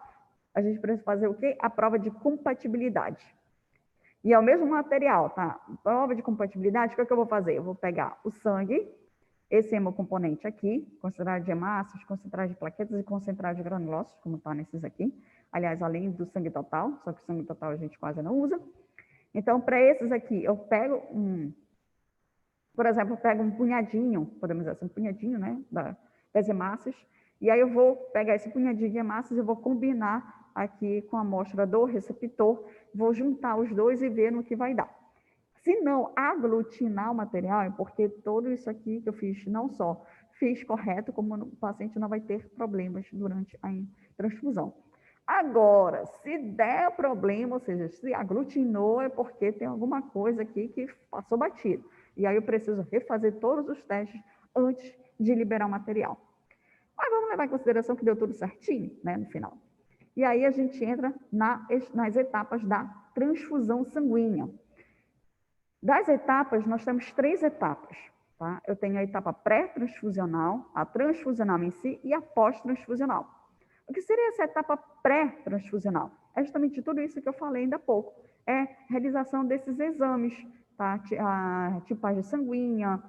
A gente precisa fazer o quê? A prova de compatibilidade. E é o mesmo material, tá? Prova de compatibilidade, o que eu vou fazer? Eu vou pegar o sangue, esse hemocomponente aqui, concentrado de hemácias, concentrado de plaquetas e concentrado de granulócitos, como está nesses aqui. Aliás, além do sangue total, só que o sangue total a gente quase não usa. Então, para esses aqui, eu pego por exemplo, eu pego um punhadinho, podemos dizer assim, um punhadinho, né, das hemácias, e aí eu vou pegar esse punhadinho de hemácias e vou combinar aqui com a amostra do receptor, vou juntar os dois e ver no que vai dar. Se não aglutinar o material, é porque tudo isso aqui que eu fiz, não só fiz correto, como o paciente não vai ter problemas durante a transfusão. Agora, se der problema, ou seja, se aglutinou, é porque tem alguma coisa aqui que passou batido. E aí eu preciso refazer todos os testes antes de liberar o material. Mas vamos levar em consideração que deu tudo certinho, né, no final. E aí a gente entra nas etapas da transfusão sanguínea. Das etapas, nós temos 3 etapas. Tá? Eu tenho a etapa pré-transfusional, a transfusional em si e a pós-transfusional. O que seria essa etapa pré-transfusional? É justamente tudo isso que eu falei ainda há pouco. É realização desses exames, tá? A tipagem sanguínea,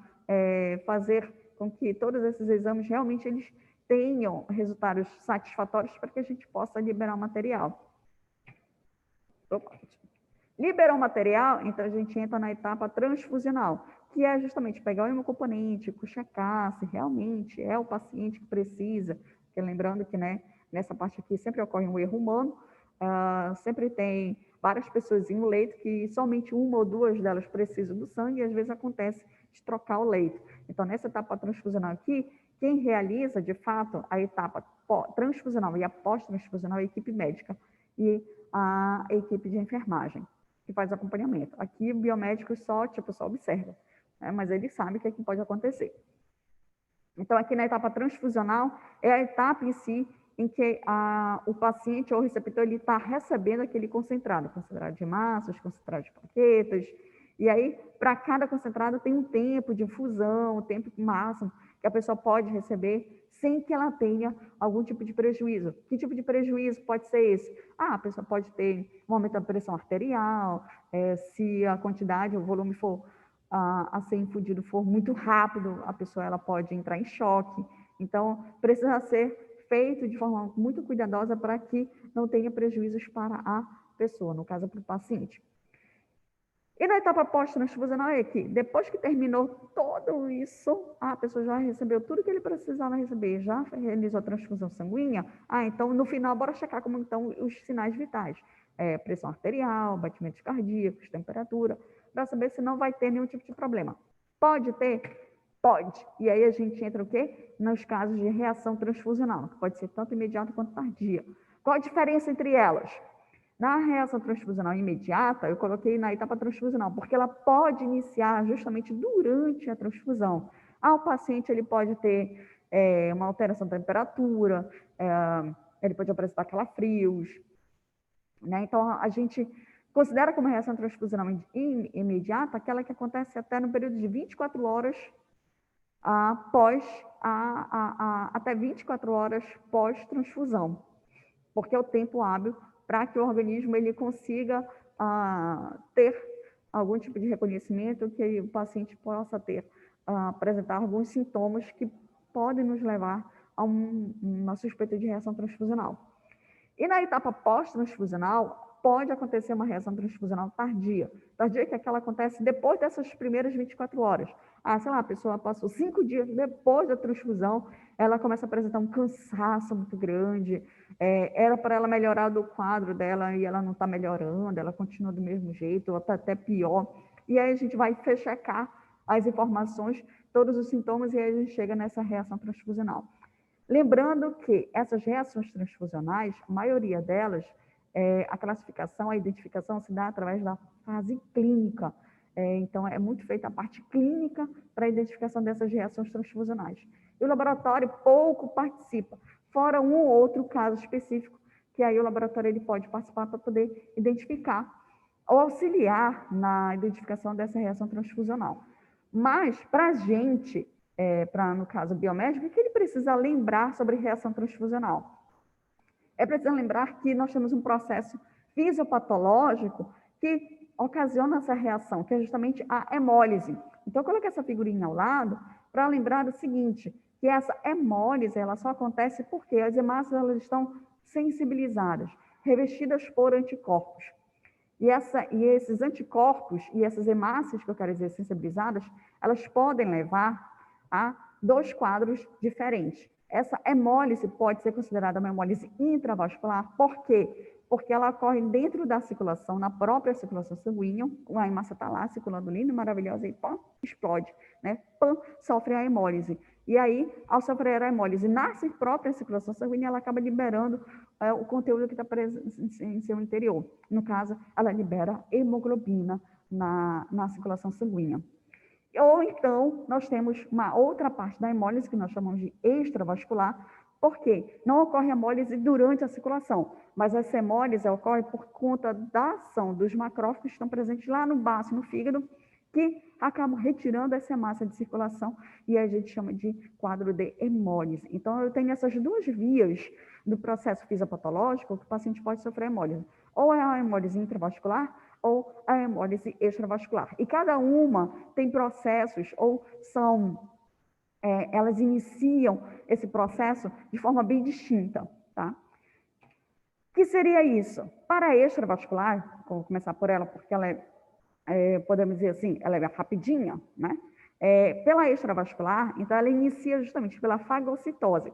fazer com que todos esses exames realmente eles tenham resultados satisfatórios para que a gente possa liberar o material. Liberou o material, então a gente entra na etapa transfusional, que é justamente pegar o hemocomponente, checar se realmente é o paciente que precisa, porque lembrando que, né, nessa parte aqui sempre ocorre um erro humano, sempre tem várias pessoas em um leito que somente uma ou duas delas precisam do sangue e às vezes acontece de trocar o leito. Então, nessa etapa transfusional aqui, quem realiza, de fato, a etapa transfusional e a pós-transfusional é a equipe médica e a equipe de enfermagem, que faz acompanhamento. Aqui, o biomédico só observa, né? Mas ele sabe que aqui pode acontecer. Então, aqui na etapa transfusional, é a etapa em si em que o paciente ou o receptor está recebendo aquele concentrado de massas, concentrado de plaquetas, e aí, para cada concentrado, tem um tempo de infusão, um tempo máximo que a pessoa pode receber sem que ela tenha algum tipo de prejuízo. Que tipo de prejuízo pode ser esse? A pessoa pode ter um aumento da pressão arterial, se a quantidade, o volume for a ser infundido for muito rápido, a pessoa ela pode entrar em choque. Então, precisa ser feito de forma muito cuidadosa para que não tenha prejuízos para a pessoa, no caso, para o paciente. E na etapa pós-transfusional é que, depois que terminou tudo isso, a pessoa já recebeu tudo que ele precisava receber, já realizou a transfusão sanguínea, então, no final, bora checar como estão os sinais vitais. Pressão arterial, batimentos cardíacos, temperatura, para saber se não vai ter nenhum tipo de problema. Pode ter? Pode. E aí a gente entra o quê? Nos casos de reação transfusional, que pode ser tanto imediata quanto tardia. Qual a diferença entre elas? Na reação transfusional imediata, eu coloquei na etapa transfusional, porque ela pode iniciar justamente durante a transfusão. O paciente ele pode ter uma alteração da temperatura, ele pode apresentar calafrios, né? Então, a gente considera como reação transfusional imediata aquela que acontece até no período de 24 horas até 24 horas pós-transfusão, porque é o tempo hábil para que o organismo ele consiga ter algum tipo de reconhecimento, que o paciente possa apresentar alguns sintomas que podem nos levar a uma suspeita de reação transfusional. E na etapa pós-transfusional, pode acontecer uma reação transfusional tardia. Tardia é que aquela acontece depois dessas primeiras 24 horas. Sei lá, a pessoa passou 5 dias depois da transfusão, ela começa a apresentar um cansaço muito grande, era para ela melhorar do quadro dela e ela não está melhorando, ela continua do mesmo jeito, ou está até pior. E aí a gente vai checar as informações, todos os sintomas, e aí a gente chega nessa reação transfusional. Lembrando que essas reações transfusionais, a maioria delas, a classificação, a identificação se dá através da fase clínica. Então, é muito feita a parte clínica para a identificação dessas reações transfusionais. E o laboratório pouco participa, fora um ou outro caso específico, que aí o laboratório ele pode participar para poder identificar ou auxiliar na identificação dessa reação transfusional. Mas, para a gente, no caso biomédico, o que ele precisa lembrar sobre reação transfusional? É preciso lembrar que nós temos um processo fisiopatológico que ocasiona essa reação, que é justamente a hemólise. Então, eu coloquei essa figurinha ao lado para lembrar do seguinte, que essa hemólise ela só acontece porque as hemácias elas estão sensibilizadas, revestidas por anticorpos. E esses anticorpos e essas hemácias, que eu quero dizer sensibilizadas, elas podem levar a 2 quadros diferentes. Essa hemólise pode ser considerada uma hemólise intravascular, por quê? Porque ela ocorre dentro da circulação, na própria circulação sanguínea, a hemácia está lá circulando linda, maravilhosa, e pá, explode, né? Pã, sofre a hemólise. E aí, ao sofrer a hemólise na própria circulação sanguínea, ela acaba liberando o conteúdo que está presente em seu interior. No caso, ela libera hemoglobina na circulação sanguínea. Ou então, nós temos uma outra parte da hemólise, que nós chamamos de extravascular, porque não ocorre hemólise durante a circulação, mas essa hemólise ocorre por conta da ação dos macrófagos que estão presentes lá no baço, no fígado, que acabam retirando essa hemácia de circulação, e a gente chama de quadro de hemólise. Então, eu tenho essas duas vias do processo fisiopatológico que o paciente pode sofrer hemólise. Ou é a hemólise intravascular, ou a hemólise extravascular. E cada uma tem processos, ou elas iniciam esse processo de forma bem distinta, tá? O que seria isso? Para a extravascular, vou começar por ela, porque ela podemos dizer assim, ela é rapidinha, né? Pela extravascular, então ela inicia justamente pela fagocitose.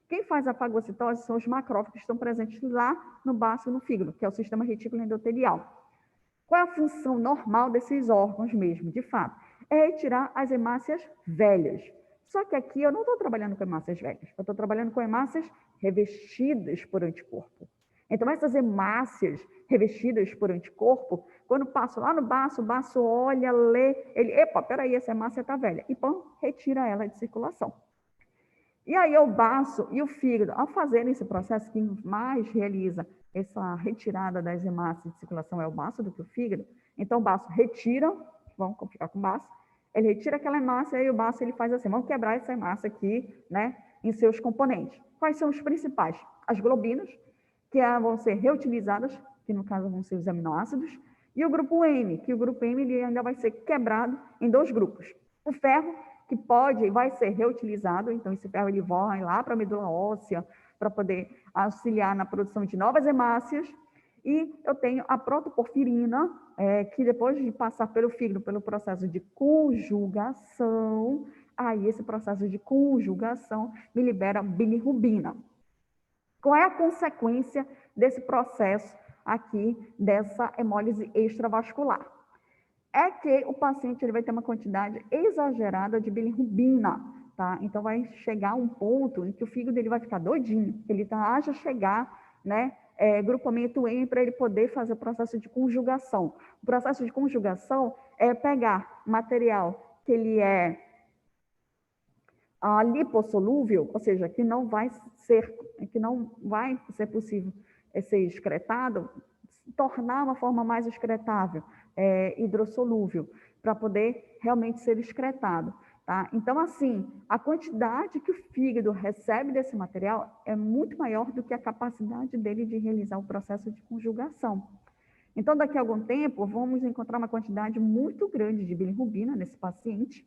Quem faz a fagocitose são os macrófagos que estão presentes lá no baço e no fígado, que é o sistema retículo endotelial. Qual é a função normal desses órgãos mesmo, de fato? É retirar as hemácias velhas. Só que aqui eu não estou trabalhando com hemácias velhas, eu estou trabalhando com hemácias revestidas por anticorpo. Então, essas hemácias revestidas por anticorpo, quando passo lá no baço, o baço olha, lê, ele, epa, peraí, essa hemácia está velha, e pão, retira ela de circulação. E aí o baço e o fígado, ao fazerem esse processo, quem mais realiza essa retirada das hemácias de circulação é o baço do que o fígado. Então o baço retira, vamos ficar com o baço, ele retira aquela hemácia e o baço ele faz assim, vamos quebrar essa hemácia aqui, né, em seus componentes. Quais são os principais? As globinas, que vão ser reutilizadas, que no caso vão ser os aminoácidos, e o grupo M, que o grupo M ele ainda vai ser quebrado em dois grupos. O ferro, que pode e vai ser reutilizado, então esse ferro ele vai lá para a medula óssea para poder auxiliar na produção de novas hemácias, e eu tenho a protoporfirina, que depois de passar pelo fígado, pelo processo de conjugação, aí esse processo de conjugação me libera bilirrubina. Qual é a consequência desse processo aqui, dessa hemólise extravascular? É que o paciente ele vai ter uma quantidade exagerada de bilirrubina, tá? Então, vai chegar um ponto em que o fígado ele vai ficar doidinho, ele haja chegar, né, grupamento M para ele poder fazer o processo de conjugação. O processo de conjugação é pegar material que ele é lipossolúvel, ou seja, que não vai ser possível ser excretado, tornar uma forma mais excretável, hidrossolúvel, para poder realmente ser excretado. Tá? Então, assim, a quantidade que o fígado recebe desse material é muito maior do que a capacidade dele de realizar o processo de conjugação. Então, daqui a algum tempo, vamos encontrar uma quantidade muito grande de bilirrubina nesse paciente,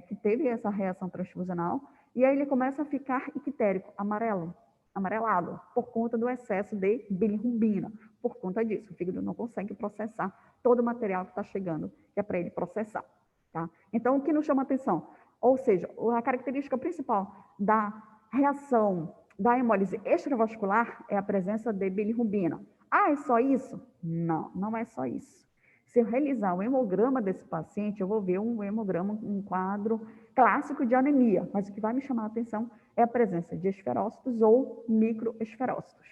que teve essa reação transfusional, e aí ele começa a ficar ictérico, amarelado, por conta do excesso de bilirrubina. Por conta disso, o fígado não consegue processar todo o material que está chegando, que é para ele processar. Tá? Então, o que nos chama atenção? Ou seja, a característica principal da reação da hemólise extravascular é a presença de bilirrubina. Ah, é só isso? Não, não é só isso. Se eu realizar o hemograma desse paciente, eu vou ver um hemograma, um quadro clássico de anemia, mas o que vai me chamar a atenção é a presença de esferócitos ou microesferócitos.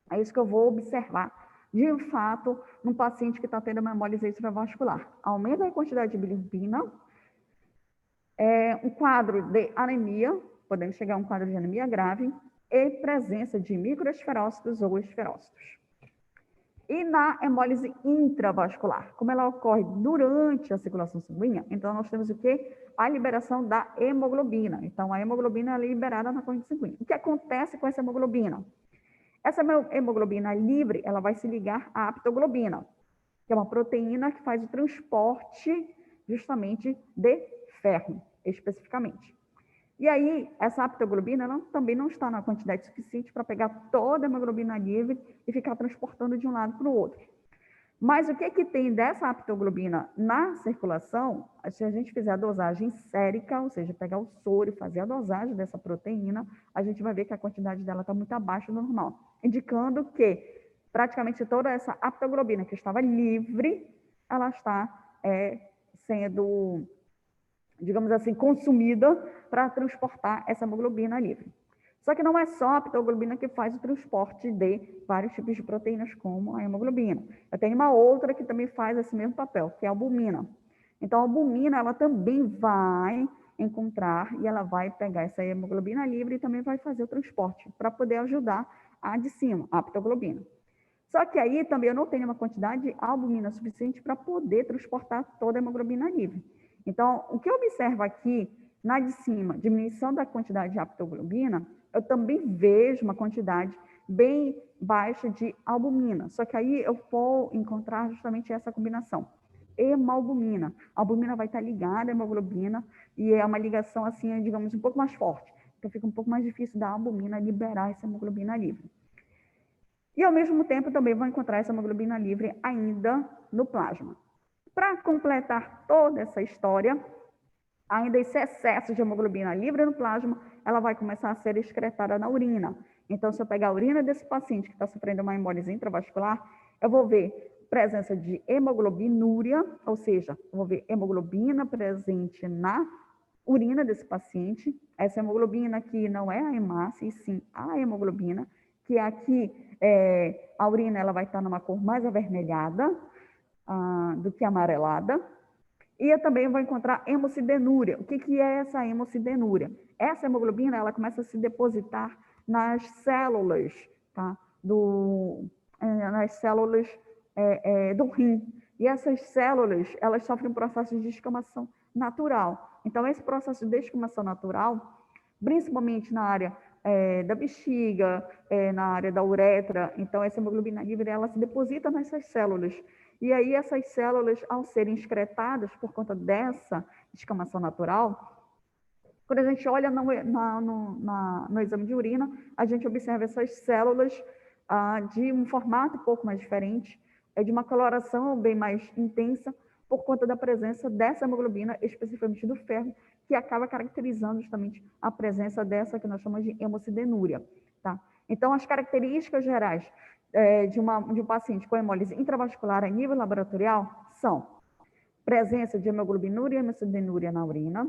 É isso que eu vou observar, de fato, num paciente que está tendo uma hemólise extravascular. Aumenta a quantidade de bilirrubina, um quadro de anemia, podemos chegar a um quadro de anemia grave, e presença de microesferócitos ou esferócitos. E na hemólise intravascular, como ela ocorre durante a circulação sanguínea, então nós temos o quê? A liberação da hemoglobina. Então, a hemoglobina é liberada na corrente sanguínea. O que acontece com essa hemoglobina? Essa hemoglobina livre, ela vai se ligar à aptoglobina, que é uma proteína que faz o transporte justamente de ferro, especificamente. E aí, essa aptoglobina ela também não está na quantidade suficiente para pegar toda a hemoglobina livre e ficar transportando de um lado para o outro. Mas o que tem dessa aptoglobina na circulação, se a gente fizer a dosagem sérica, ou seja, pegar o soro e fazer a dosagem dessa proteína, a gente vai ver que a quantidade dela está muito abaixo do normal, indicando que praticamente toda essa aptoglobina que estava livre, ela está sendo, digamos assim, consumida para transportar essa hemoglobina livre. Só que não é só a aptoglobina que faz o transporte de vários tipos de proteínas, como a hemoglobina. Eu tenho uma outra que também faz esse mesmo papel, que é a albumina. Então, a albumina, ela também vai encontrar e ela vai pegar essa hemoglobina livre e também vai fazer o transporte para poder ajudar a de cima, a aptoglobina. Só que aí também eu não tenho uma quantidade de albumina suficiente para poder transportar toda a hemoglobina livre. Então, o que eu observo aqui, na de cima, diminuição da quantidade de aptoglobina, eu também vejo uma quantidade bem baixa de albumina. Só que aí eu vou encontrar justamente essa combinação. Hemalbumina. A albumina vai estar ligada à hemoglobina e é uma ligação, assim, digamos, um pouco mais forte. Então, fica um pouco mais difícil da albumina liberar essa hemoglobina livre. E, ao mesmo tempo, também vão encontrar essa hemoglobina livre ainda no plasma. Para completar toda essa história, ainda esse excesso de hemoglobina livre no plasma, ela vai começar a ser excretada na urina. Então, se eu pegar a urina desse paciente que está sofrendo uma hemólise intravascular, eu vou ver presença de hemoglobinúria, ou seja, eu vou ver hemoglobina presente na urina desse paciente. Essa hemoglobina aqui não é a hemácia, e sim a hemoglobina, que aqui a urina ela vai estar numa cor mais avermelhada do que amarelada. E eu também vou encontrar hemocidenúria. O que é essa hemocidenúria? Essa hemoglobina ela começa a se depositar nas células, tá? Nas células do rim. E essas células, elas sofrem um processo de descamação natural. Então, esse processo de descamação natural, principalmente na área da bexiga, na área da uretra, então essa hemoglobina livre, ela se deposita nessas células. E aí essas células, ao serem excretadas por conta dessa descamação natural, quando a gente olha no exame de urina, a gente observa essas células de um formato um pouco mais diferente, de uma coloração bem mais intensa, por conta da presença dessa hemoglobina, especificamente do ferro, que acaba caracterizando justamente a presença dessa que nós chamamos de hemocidenúria. Tá? Então, as características gerais de um paciente com hemólise intravascular a nível laboratorial são presença de hemoglobinúria e hemocidenúria na urina,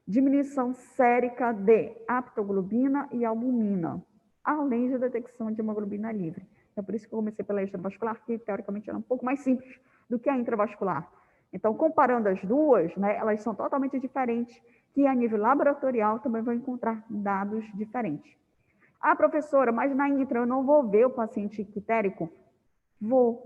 diminuição sérica de aptoglobina e albumina, além da detecção de hemoglobina livre. É por isso que eu comecei pela extravascular, que teoricamente era um pouco mais simples do que a intravascular. Então, comparando as duas, né, elas são totalmente diferentes, que a nível laboratorial também vão encontrar dados diferentes. Ah, professora, mas na intra eu não vou ver o paciente ictérico?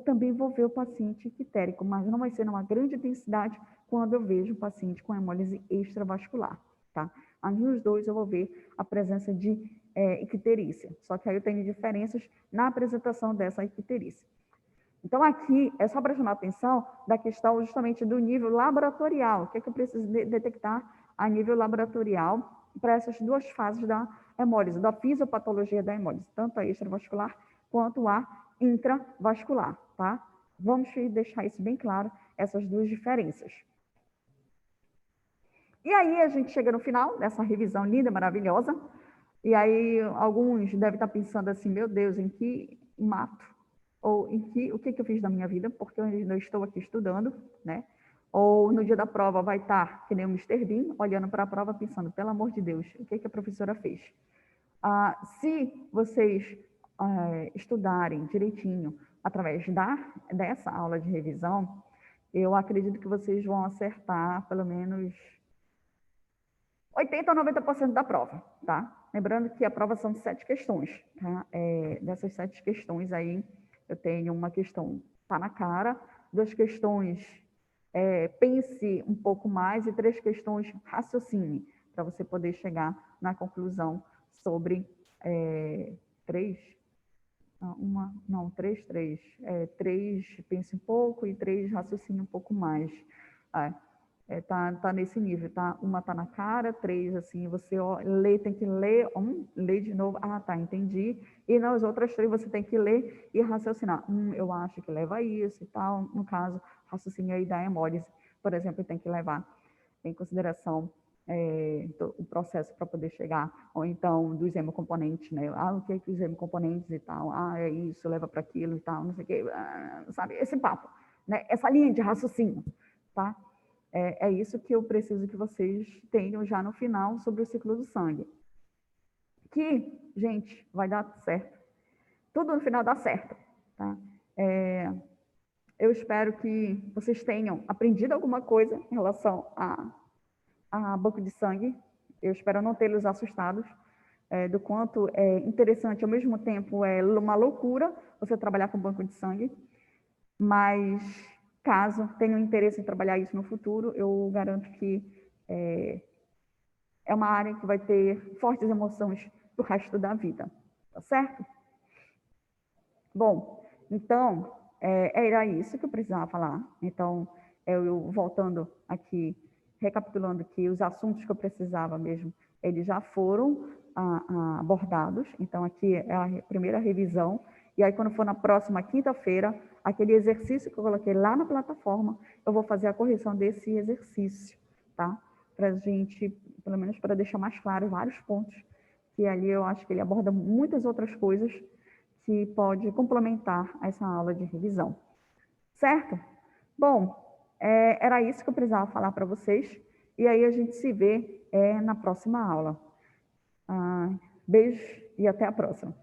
Também vou ver o paciente ictérico, mas não vai ser numa grande intensidade quando eu vejo o paciente com hemólise extravascular, tá? Aí nos dois eu vou ver a presença de icterícia, só que aí eu tenho diferenças na apresentação dessa icterícia. Então, aqui é só para chamar a atenção da questão justamente do nível laboratorial. O que é que eu preciso detectar a nível laboratorial para essas duas fases da hemólise, da fisiopatologia da hemólise, tanto a extravascular quanto a intravascular, tá? Vamos deixar isso bem claro, essas duas diferenças. E aí a gente chega no final dessa revisão linda, maravilhosa, e aí alguns devem estar pensando assim, meu Deus, em que mato? Ou o que eu fiz da minha vida, porque eu ainda estou aqui estudando, né? Ou no dia da prova vai estar, que nem o Mr. Bean, olhando para a prova pensando, pelo amor de Deus, o que a professora fez? Se vocês estudarem direitinho através dessa aula de revisão, eu acredito que vocês vão acertar pelo menos 80% ou 90% da prova, tá? Lembrando que a prova são 7 questões, tá? Dessas 7 questões aí, eu tenho uma questão tá na cara, 2 questões pense um pouco mais e 3 questões raciocine, para você poder chegar na conclusão sobre 3 pense um pouco e 3 raciocine um pouco mais. Tá nesse nível, tá? Uma tá na cara, 3, assim, você lê, tem que ler, lê de novo, tá, entendi. E nas outras 3 você tem que ler e raciocinar. Eu acho que leva a isso e tal. No caso, raciocínio aí da hemólise, por exemplo, tem que levar em consideração o processo para poder chegar, ou então dos hemocomponentes, né? O que é que os hemocomponentes e tal, é isso, leva para aquilo e tal, não sei o quê, sabe? Esse papo, né? Essa linha de raciocínio, tá? É isso que eu preciso que vocês tenham já no final sobre o ciclo do sangue. que, gente, vai dar certo. Tudo no final dá certo, tá? Eu espero que vocês tenham aprendido alguma coisa em relação a banco de sangue. Eu espero não tê-los assustados do quanto é interessante, ao mesmo tempo é uma loucura você trabalhar com banco de sangue, mas caso tenham interesse em trabalhar isso no futuro, eu garanto que é uma área que vai ter fortes emoções pro resto da vida, tá certo? Bom, então, era isso que eu precisava falar. Então, eu voltando aqui, recapitulando que os assuntos que eu precisava mesmo, eles já foram abordados. Então, aqui é a primeira revisão. E aí, quando for na próxima quinta-feira, aquele exercício que eu coloquei lá na plataforma, eu vou fazer a correção desse exercício, tá? Para a gente, pelo menos para deixar mais claro vários pontos, que ali eu acho que ele aborda muitas outras coisas que pode complementar essa aula de revisão. Certo? Bom, era isso que eu precisava falar para vocês. E aí a gente se vê na próxima aula. Beijo e até a próxima.